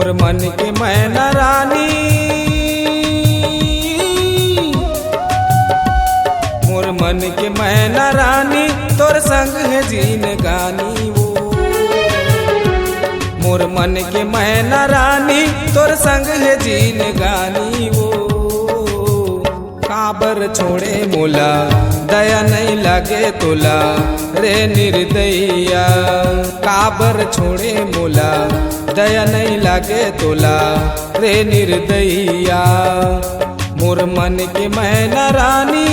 मोर मन के मैना रानी, मोर मन के मैना रानी, तोर संग है जीन गानी वो। मोर मन के मैना रानी, तोर संग है जीन गानी वो। काबर छोड़े मोला, दया नहीं लागे तोला रे निर्दया। काबर छोड़े मोला, दया नहीं लागे तोला रे निर्दया। मोर मन के मैना रानी,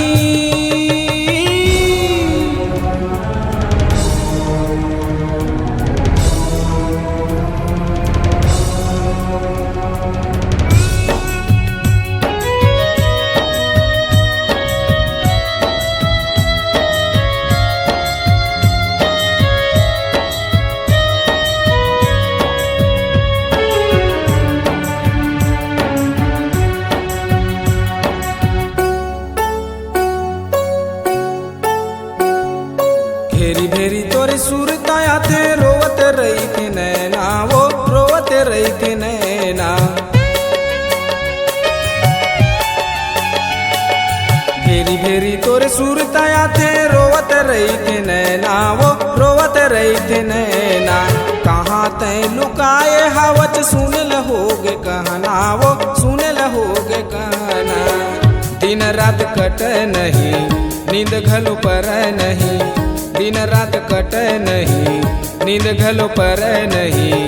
भेरी भेरी तोरी सुरताया थे, रोवत रही थी नैना वो, रोवत रही थी नैना। भेरी भेरी तोरे सुरताया थे, रोवत रही थी नैना वो, रोवत रही थी नैना। कहाँ तय लुकाए हावच, सुन लहोगे कहना वो, सुन लहोगे कहना। दिन रात कट नहीं, नींद घलो पर नहीं, दिन रात कट नहीं, नींद घलो पर नहीं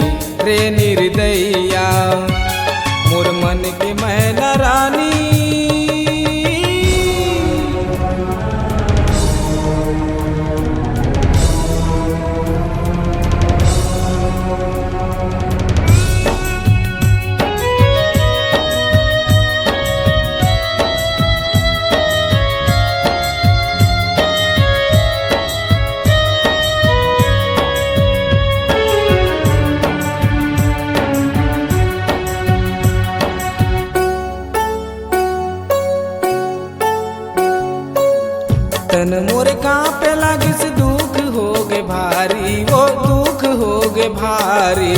रे निर्दया। मोर मन के मैना रानी, तन मोरे कांपे लागिस, दुख होगे भारी वो, दुख होगे भारी।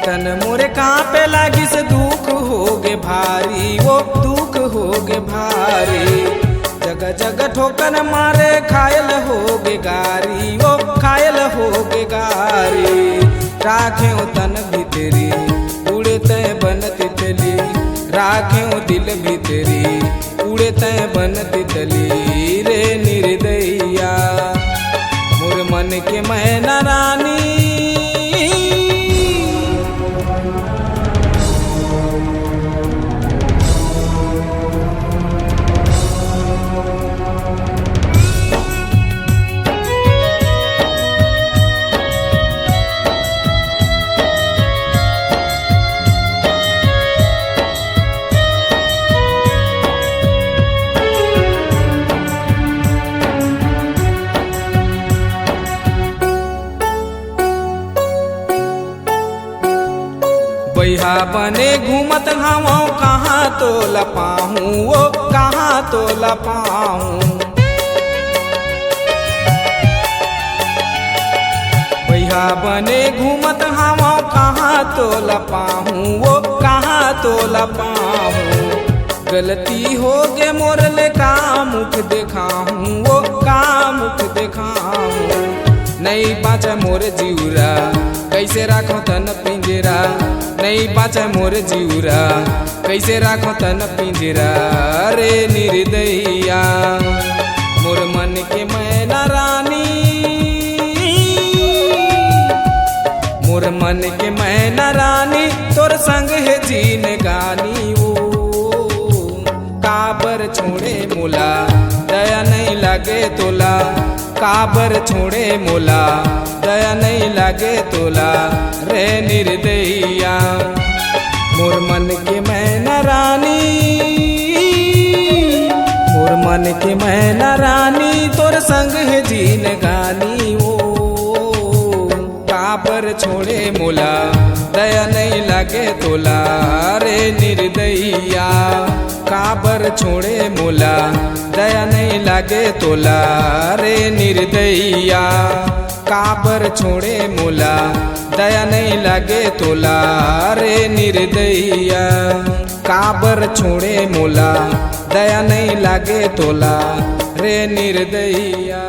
तन मोरे कांपे लागिस, दुख होगे भारी वो, दुख होगे भारी। जगह जगह ठोकर मारे, खायल होगे गारी वो, खायल होगे गारी। राखे तन भीतरी, उड़े तय बन तितली, राखे दिल भीतरी, उड़े तय बन तितली रे निर्दया। मोर मन के मैना रानी, बैहा बने घूमत हवो, कहाँ तो लपाहूँ वो, कहाँ तो लपाहूँ। बैहा बने घूमत हवो, कहाँ तो लपाहूँ वो, कहाँ तो लपाहूँ। गलती हो गे मोर ले, का मुख दिखाऊँ वो, का मुख दिखाऊँ। नहीं बाचा मोर जीवरा, कैसे राखो तन पिंजरा। नहीं बाचा मोर जीवरा, कैसे राखो तन पिंजरा रे निर्दया। मोर मन के मैना रानी, मोर मन के मैना रानी, तोर संग है जीन गानी वो। काबर छोड़े मोला, दया नहीं लागे तोला। काबर छोड़े मोला, दया नहीं लागे तोला रे निर्दया। मोर मन के मैना रानी, मोर मन के मैना रानी, तोर संग है जीन गानी वो। काबर छोड़े मोला, दया नहीं लागे तोला रे निर्दया। काबर काबर छोड़े मोला दया नहीं लागे तोला रे निर्दयिया। काबर छोड़े मोला दया नहीं लागे तोला रे निर्दयिया। काबर छोड़े मोला दया नहीं लागे तोला रे निर्दयिया।